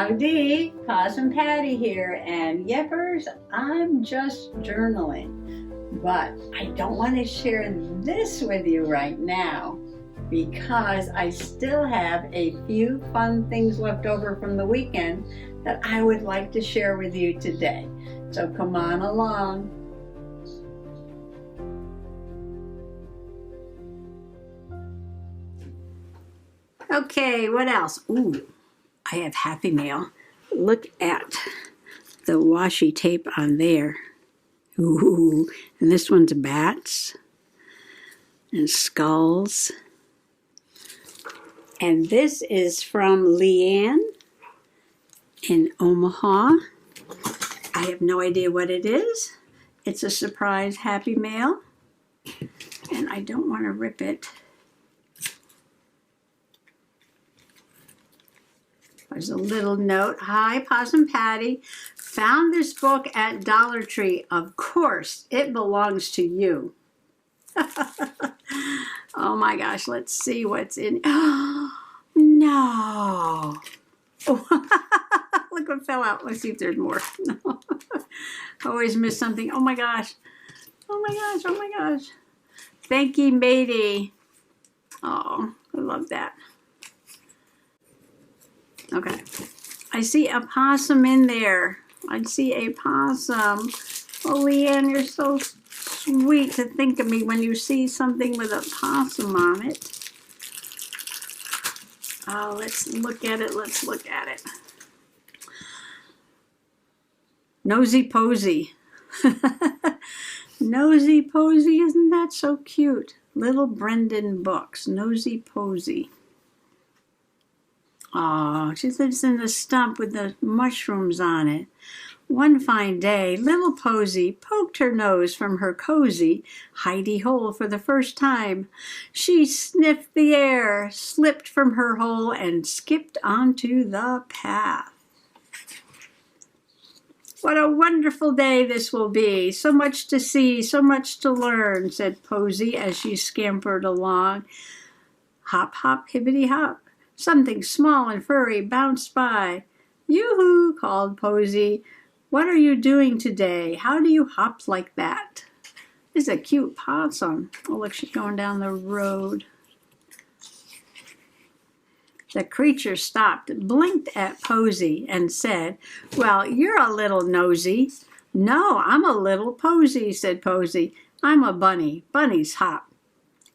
Howdy, Possum Patty here, and yippers, I'm just journaling, but I don't want to share this with you right now because I still have a few fun things left over from the weekend that I would like to share with you today. So come on along. Okay, what else? Ooh, I have Happy Mail. Look at the washi tape on there. Ooh, and this one's bats and skulls. And this is from Liane in Omaha. I have no idea what it is. It's a surprise Happy Mail, and I don't want to rip it. There's a little note. Hi, Possum Patty. Found this book at Dollar Tree. Of course, it belongs to you. Oh my gosh, let's see what's in. Oh, no. Oh, look what fell out. Let's see if there's more. No. Always miss something. Oh my gosh. Oh my gosh. Oh my gosh. Thank you, matey. Oh, I love that. Okay, I see a possum in there. I see a possum. Oh, Liane, you're so sweet to think of me when you see something with a possum on it. Oh, let's look at it. Let's look at it. Nosy Posy. Nosy Posy, isn't that so cute? Little Brendan Books, Nosy Posy. Oh, she lives in the stump with the mushrooms on it. One fine day, little Posy poked her nose from her cozy, hidey hole for the first time. She sniffed the air, slipped from her hole, and skipped onto the path. What a wonderful day this will be. So much to see, so much to learn, said Posy as she scampered along. Hop, hop, hibbity hop. Something small and furry bounced by. Yoo-hoo, called Posy. What are you doing today? How do you hop like that? This is a cute possum. Oh, look, she's going down the road. The creature stopped, blinked at Posy, and said, Well, you're a little nosy. No, I'm a little Posy, said Posy. I'm a bunny. Bunnies hop.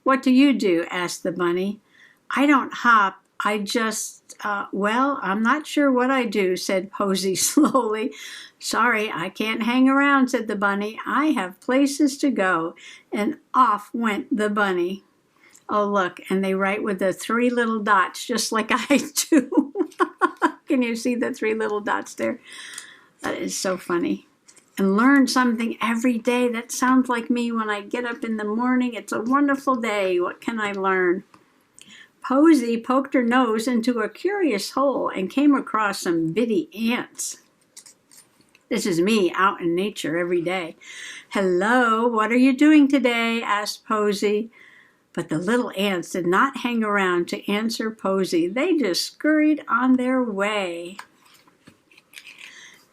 What do you do? Asked the bunny. I don't hop. I just, well, I'm not sure what I do, said Posy slowly. Sorry, I can't hang around, said the bunny. I have places to go. And off went the bunny. Oh, look, and they write with the 3 little dots, just like I do. Can you see the 3 little dots there? That is so funny. And learn something every day. That sounds like me when I get up in the morning. It's a wonderful day. What can I learn? Posy poked her nose into a curious hole and came across some bitty ants. This is me out in nature every day. Hello, what are you doing today? Asked Posy. But the little ants did not hang around to answer Posy. They just scurried on their way.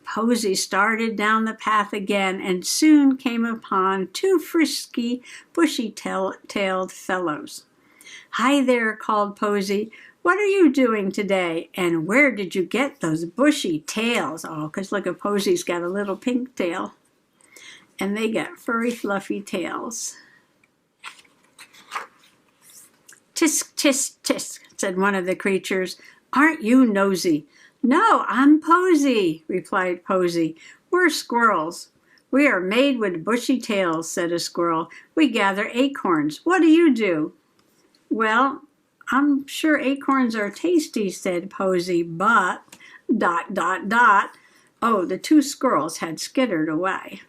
Posy started down the path again and soon came upon 2 frisky, bushy-tailed fellows. Hi there, called Posy. What are you doing today? And where did you get those bushy tails? Oh, because look at Posy's got a little pink tail. And they got furry, fluffy tails. Tisk, tisk, tisk, said one of the creatures. Aren't you nosy? No, I'm Posy, replied Posy. We're squirrels. We are made with bushy tails, said a squirrel. We gather acorns. What do you do? Well, I'm sure acorns are tasty, said Posy, but, ... Oh, the 2 squirrels had skittered away.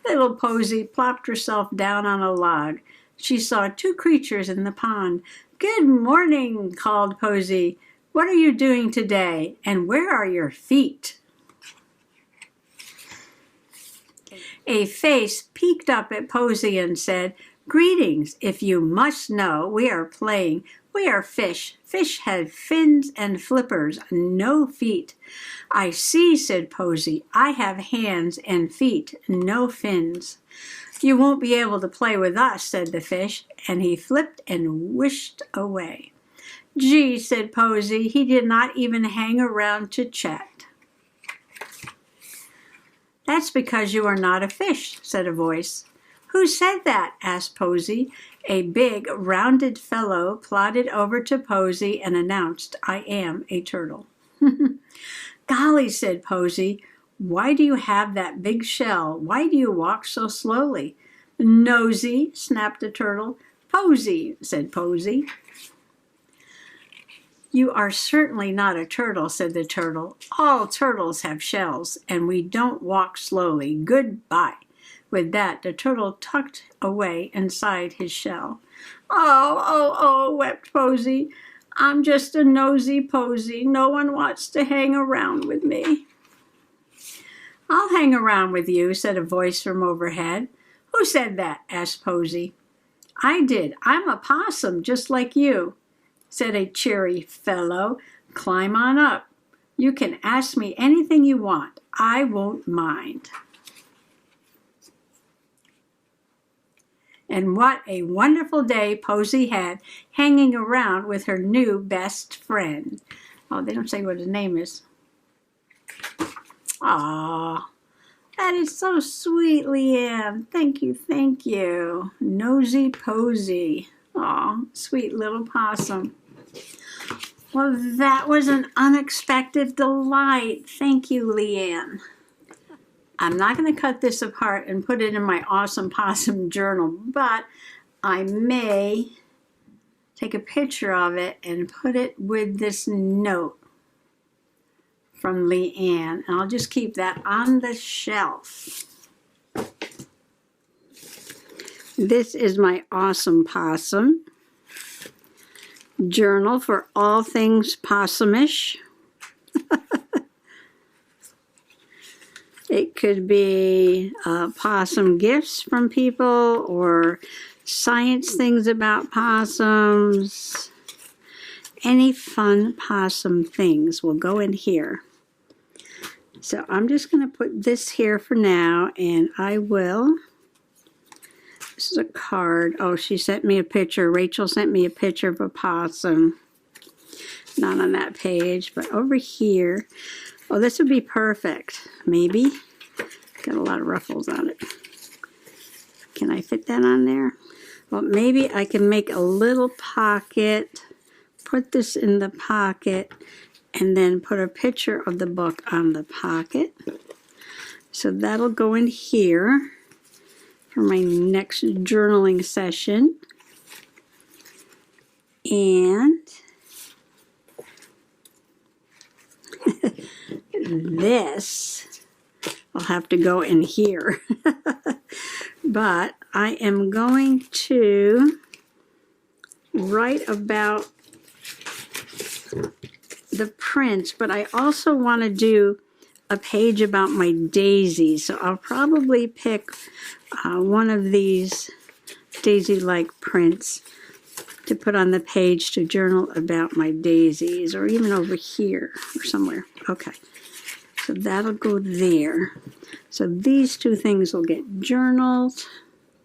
Little Posy plopped herself down on a log. She saw 2 creatures in the pond. Good morning, called Posy. What are you doing today? And where are your feet? A face peeked up at Posy and said, Greetings. If you must know, we are playing We are fish. Fish have fins and flippers, no feet. I see, said Posy. I have hands and feet, no fins. You won't be able to play with us, said the fish, and he flipped and wished away. Gee, said Posy, he did not even hang around to chat. That's because you are not a fish, said a voice. Who said that? Asked Posy. A big, rounded fellow plodded over to Posy and announced, I am a turtle. Golly, said Posy, why do you have that big shell? Why do you walk so slowly? Nosy, snapped the turtle. Posy, said Posy. You are certainly not a turtle, said the turtle. All turtles have shells, and we don't walk slowly. Goodbye. With that, the turtle tucked away inside his shell. Oh, wept Posy. I'm just a nosy posy. No one wants to hang around with me. I'll hang around with you, said a voice from overhead. Who said that? Asked Posy. I did. I'm a possum, just like you, said a cheery fellow. Climb on up. You can ask me anything you want. I won't mind. And what a wonderful day Posy had hanging around with her new best friend. Oh, they don't say what his name is. Aw, that is so sweet, Liane. Thank you, thank you. Nosy Posy. Aw, sweet little possum. Well, that was an unexpected delight. Thank you, Liane. I'm not going to cut this apart and put it in my awesome possum journal, but I may take a picture of it and put it with this note from Liane, and I'll just keep that on the shelf. This is my awesome possum journal for all things possumish. It could be possum gifts from people or science things about possums. Any fun possum things will go in here. So I'm just going to put this here for now, and I will. This is a card. Oh, she sent me a picture. Rachel sent me a picture of a possum. Not on that page, but over here. Oh, this would be perfect, maybe. Got a lot of ruffles on it. Can I fit that on there? Well, maybe I can make a little pocket, put this in the pocket, and then put a picture of the book on the pocket. So that'll go in here for my next journaling session. And this will have to go in here. But I am going to write about the prints, but I also want to do a page about my daisies. So I'll probably pick one of these daisy-like prints to put on the page to journal about my daisies, or even over here or somewhere. Okay, so that'll go there. So these two things will get journaled.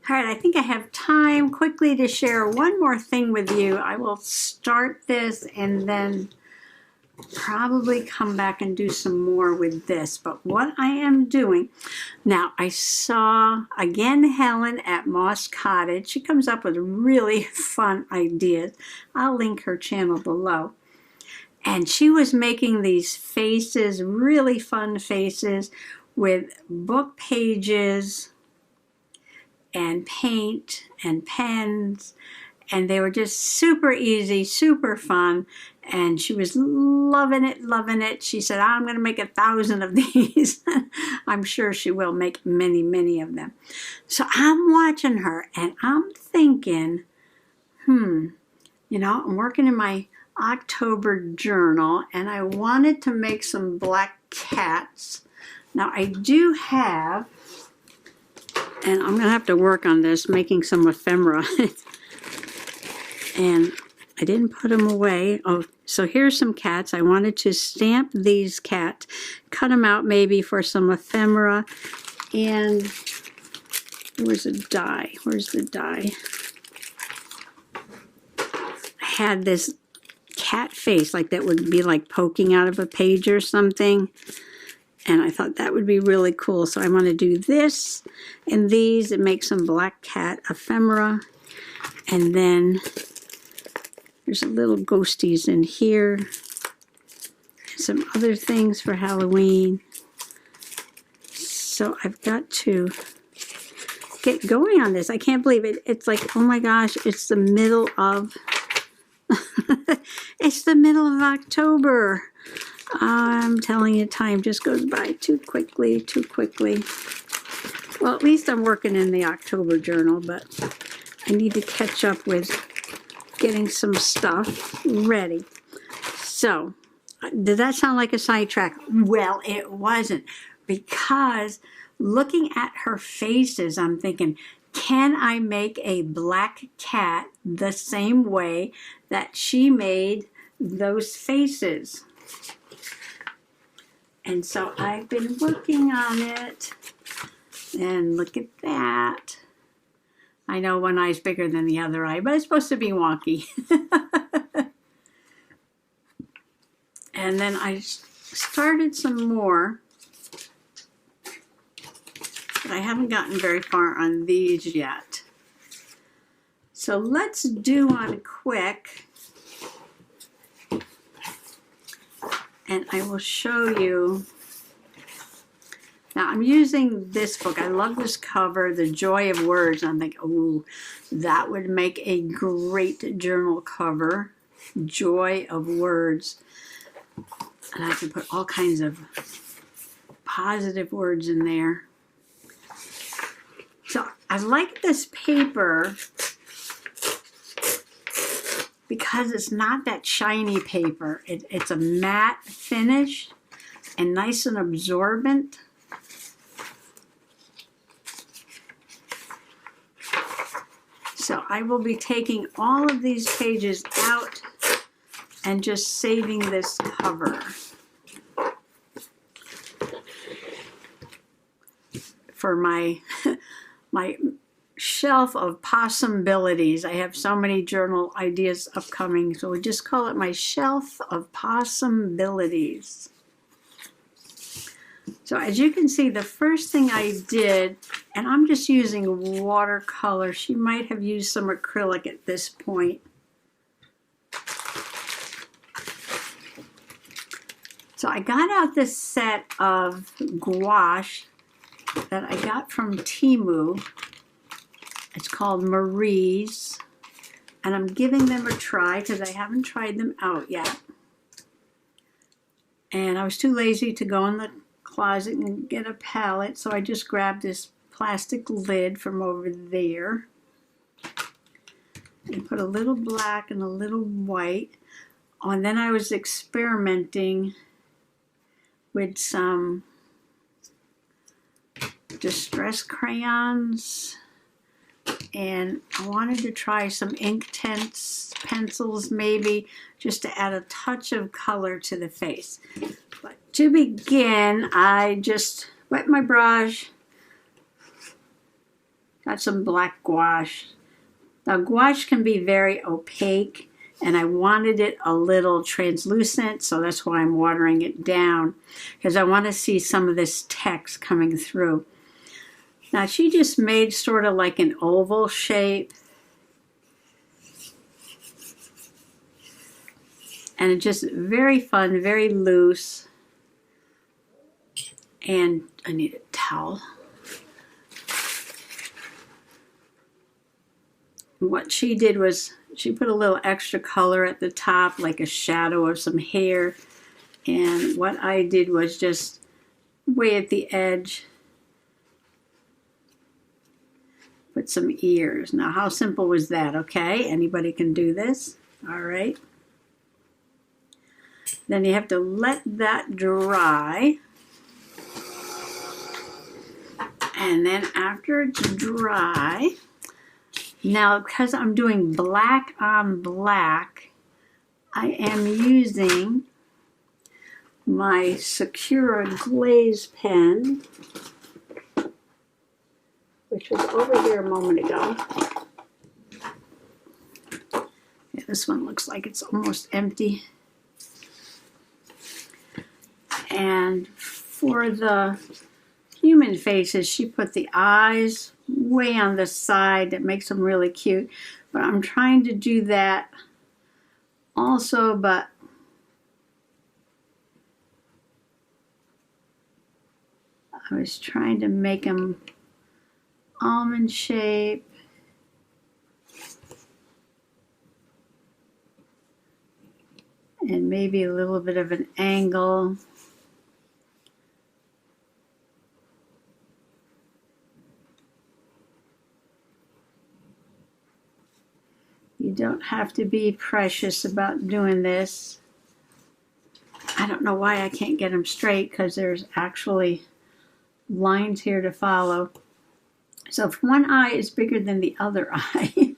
All right, I think I have time quickly to share one more thing with you. I will start this and then probably come back and do some more with this. But what I am doing, now I saw, again, Helen at Moss Cottage. She comes up with really fun ideas. I'll link her channel below. And she was making these faces, really fun faces, with book pages and paint and pens. And they were just super easy, super fun. And she was loving it, loving it. She said, I'm going to make 1,000 of these. I'm sure she will make many, many of them. So I'm watching her and I'm thinking, you know, I'm working in my October journal and I wanted to make some black cats. Now I do have, and I'm going to have to work on this, making some ephemera. And I didn't put them away. Oh, so here's some cats. I wanted to stamp these cats, cut them out maybe for some ephemera. And where's the die? Where's the die? I had this cat face, like that would be like poking out of a page or something. And I thought that would be really cool. So I want to do this and these and make some black cat ephemera. And then there's a little ghosties in here. Some other things for Halloween. So I've got to get going on this. I can't believe it. It's like, oh my gosh, it's the middle of it's the middle of October. I'm telling you, time just goes by too quickly, too quickly. Well, at least I'm working in the October journal, but I need to catch up with getting some stuff ready. So, did that sound like a sidetrack? Well, it wasn't, because looking at her faces, I'm thinking, can I make a black cat the same way that she made those faces? And so I've been working on it, and look at that. I know one eye's bigger than the other eye, but it's supposed to be wonky. And then I started some more, but I haven't gotten very far on these yet. So let's do one quick, and I will show you. Now, I'm using this book. I love this cover, The Joy of Words. I'm thinking, ooh, that would make a great journal cover. Joy of Words. And I can put all kinds of positive words in there. So I like this paper because it's not that shiny paper. It's a matte finish and nice and absorbent. So I will be taking all of these pages out and just saving this cover for my my shelf of possibilities. I have so many journal ideas upcoming, so we just call it my shelf of possibilities. So as you can see, the first thing I did, and I'm just using watercolor. She might have used some acrylic at this point. So I got out this set of gouache that I got from Temu. It's called Marie's, and I'm giving them a try because I haven't tried them out yet. And I was too lazy to go in the closet and get a palette, so I just grabbed this plastic lid from over there and put a little black and a little white. Oh, and then I was experimenting with some distress crayons, and I wanted to try some Inktense pencils maybe, just to add a touch of color to the face. But to begin, I just wet my brush, got some black gouache. Now gouache can be very opaque, and I wanted it a little translucent, so that's why I'm watering it down, because I want to see some of this text coming through. Now she just made sort of like an oval shape, and it's just very fun, very loose. And I need a towel. What she did was she put a little extra color at the top, like a shadow of some hair. And what I did was just way at the edge, put some ears. Now, how simple was that? Okay, anybody can do this. All right. Then you have to let that dry. And then after it's dry, now because I'm doing black on black, I am using my Secura glaze pen, which was over here a moment ago. Yeah, this one looks like it's almost empty. And for the human faces, she put the eyes way on the side. That makes them really cute. But I'm trying to do that also, but I was trying to make them almond shape. And maybe a little bit of an angle. You don't have to be precious about doing this. I don't know why I can't get them straight, because there's actually lines here to follow. So if one eye is bigger than the other eye,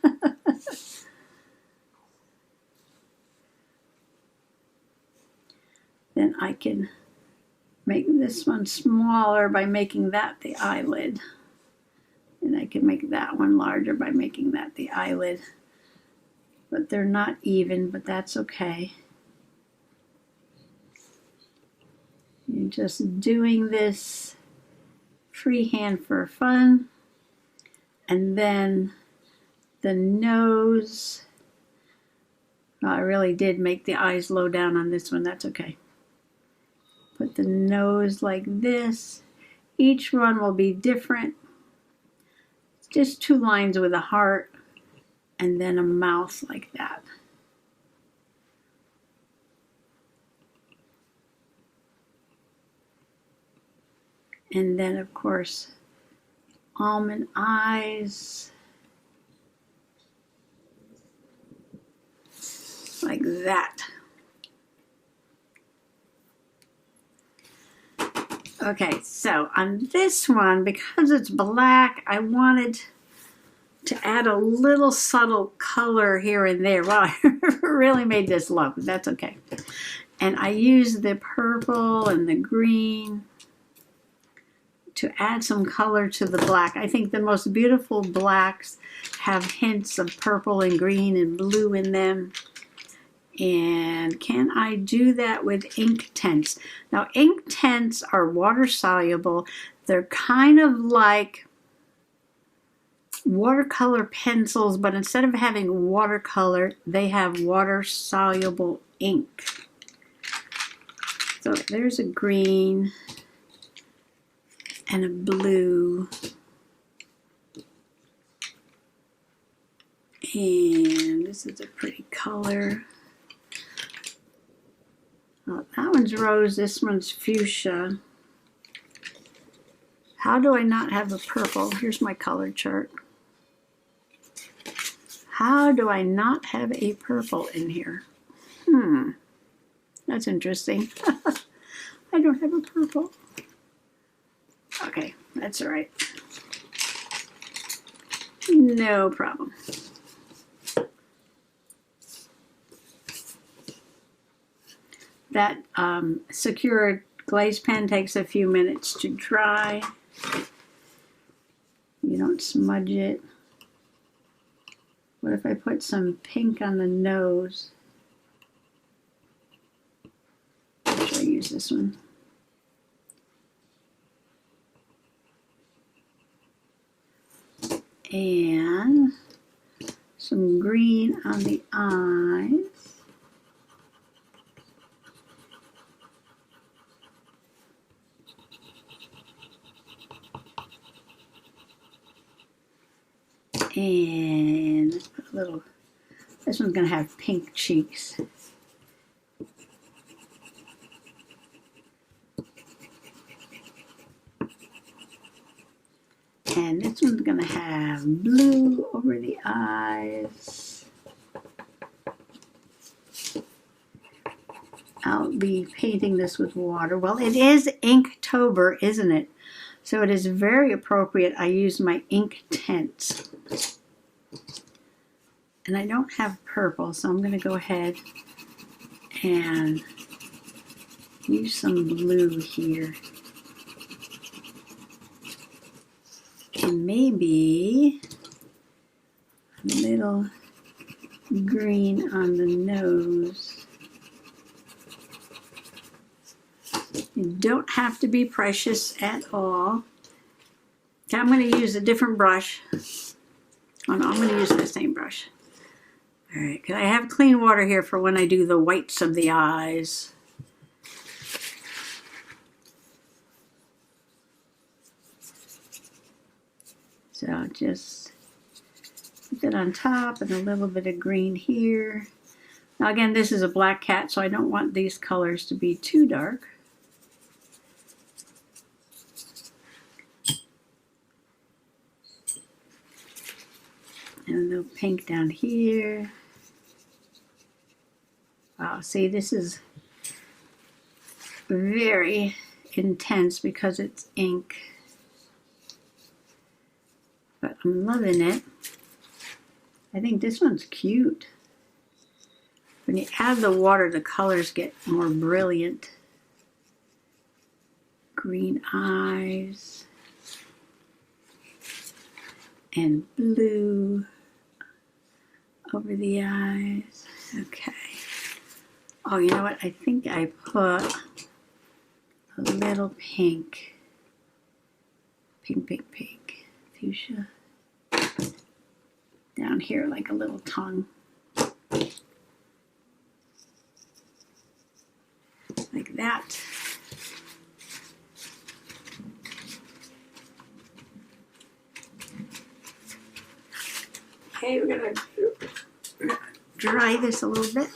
then I can make this one smaller by making that the eyelid. And I can make that one larger by making that the eyelid. But they're not even, but that's okay. You're just doing this freehand for fun. And then the nose, I really did make the eyes low down on this one, that's okay. Put the nose like this. Each one will be different. Just 2 lines with a heart. And then a mouth like that. And then, of course, almond eyes. Like that. Okay, so on this one, because it's black, I wanted to add a little subtle color here and there. Well, I really made this low, but that's okay. And I used the purple and the green to add some color to the black. I think the most beautiful blacks have hints of purple and green and blue in them. And can I do that with ink tints? Now, ink tints are water soluble. They're kind of like watercolor pencils, but instead of having watercolor, they have water-soluble ink. So there's a green and a blue. And this is a pretty color. Oh, that one's rose, this one's fuchsia. How do I not have a purple? Here's my color chart. How do I not have a purple in here? That's interesting. I don't have a purple. Okay, that's all right. No problem. That Secura glaze pen takes a few minutes to dry. You don't smudge it. What if I put some pink on the nose? Should I use this one? And some green on the eyes. And let's put a little, this one's going to have pink cheeks. And this one's going to have blue over the eyes. I'll be painting this with water. Well, it is Inktober, isn't it? So it is very appropriate I use my ink tints. And I don't have purple, so I'm going to go ahead and use some blue here. And maybe a little green on the nose. You don't have to be precious at all. Okay, I'm going to use a different brush. Oh no, I'm going to use the same brush. All right, because I have clean water here for when I do the whites of the eyes. So just put it on top and a little bit of green here. Now again, this is a black cat, so I don't want these colors to be too dark. And a little pink down here. Wow, see, this is very intense because it's ink. But I'm loving it. I think this one's cute. When you add the water, the colors get more brilliant. Green eyes. And blue over the eyes. Okay. Oh, you know what? I think I put a little pink. Pink, pink, pink. Fuchsia. Down here like a little tongue. Like that. Okay, we're gonna dry this a little bit.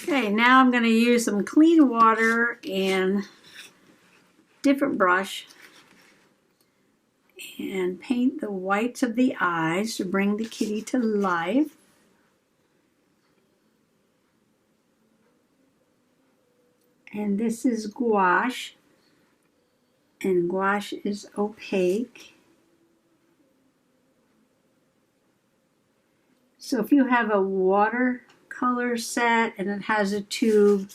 Okay, now I'm gonna use some clean water and different brush and paint the whites of the eyes to bring the kitty to life. And this is gouache, and gouache is opaque. So if you have a watercolor set and it has a tube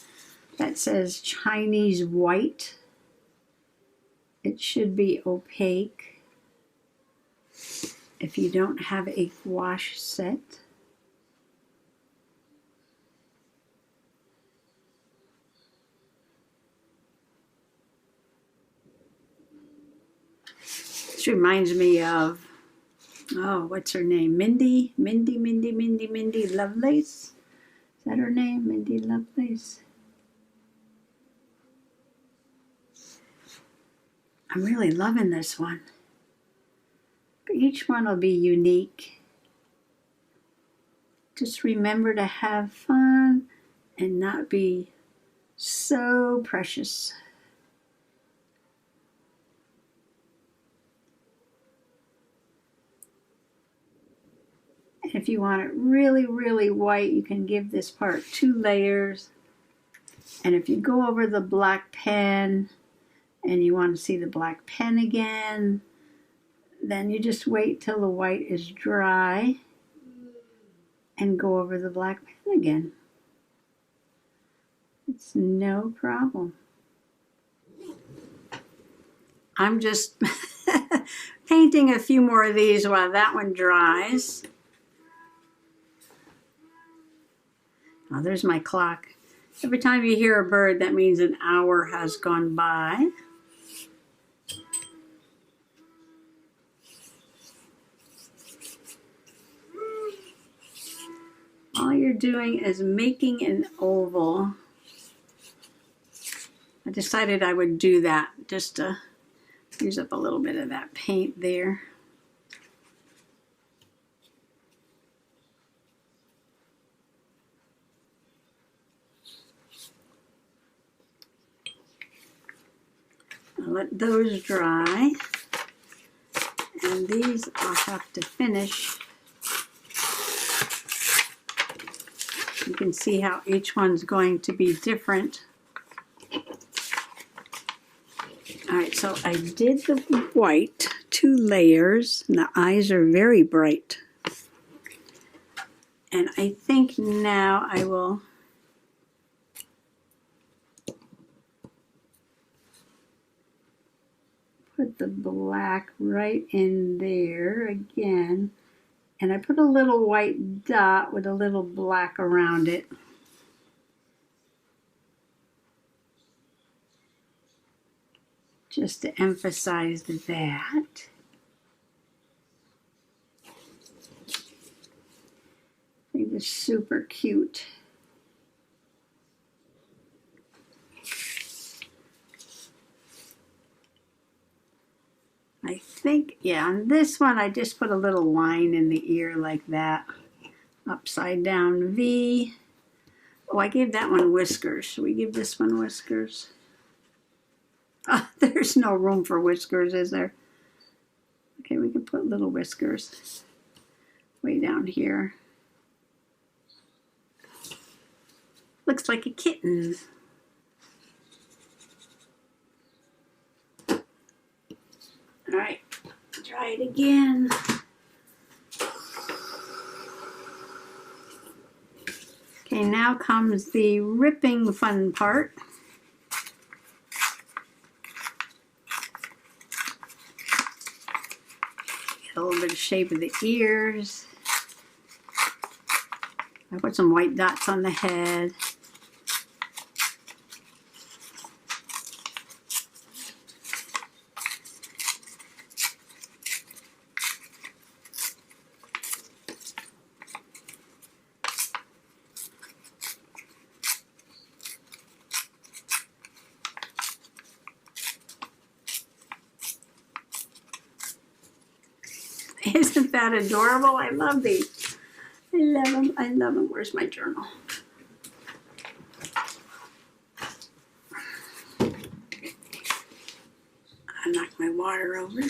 that says Chinese white, it should be opaque. If you don't have a gouache set. This reminds me of, oh, what's her name? Mindy Lovelace? Is that her name? Mindy Lovelace? I'm really loving this one. But each one will be unique. Just remember to have fun and not be so precious. If you want it really, really white, you can give this part 2 layers. And if you go over the black pen and you want to see the black pen again, then you just wait till the white is dry and go over the black pen again. It's no problem. I'm just painting a few more of these while that one dries. Oh, there's my clock. Every time you hear a bird, that means an hour has gone by. All you're doing is making an oval. I decided I would do that just to use up a little bit of that paint there. I'll let those dry. And these I'll have to finish. You can see how each one's going to be different. Alright, so I did the white, 2 layers, and the eyes are very bright. And I think now I will put the black right in there again. And I put a little white dot with a little black around it. Just to emphasize that. I think it's super cute. I think, yeah, on this one I just put a little line in the ear like that. Upside down V. Oh, I gave that one whiskers. Should we give this one whiskers? Oh, there's no room for whiskers, is there? Okay, we can put little whiskers way down here. Looks like a kitten. All right, try it again. Okay, now comes the ripping fun part. Get a little bit of shape of the ears. I put some white dots on the head. Isn't that adorable? I love these. I love them. I love them. Where's my journal? I knocked my water over.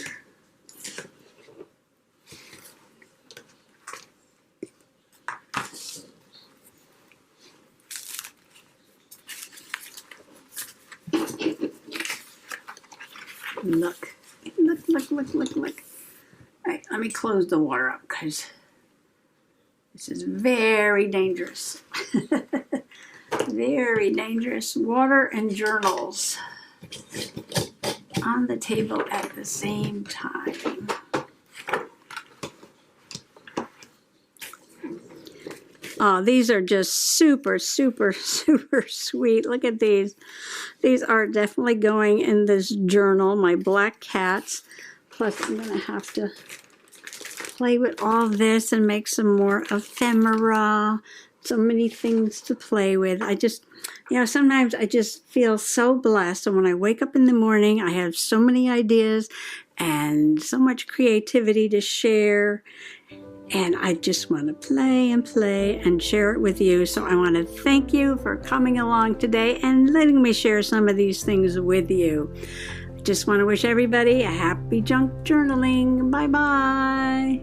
Look. Look, look, look, look, look. All right, let me close the water up because this is very dangerous. Very dangerous. Water and journals on the table at the same time. Oh, these are just super, super, super sweet. Look at these. These are definitely going in this journal, my black cats. Plus, I'm going to have to play with all this and make some more ephemera. So many things to play with. I just, you know, sometimes I just feel so blessed. And when I wake up in the morning, I have so many ideas and so much creativity to share. And I just want to play and share it with you. So I want to thank you for coming along today and letting me share some of these things with you. Just want to wish everybody a happy junk journaling. Bye-bye.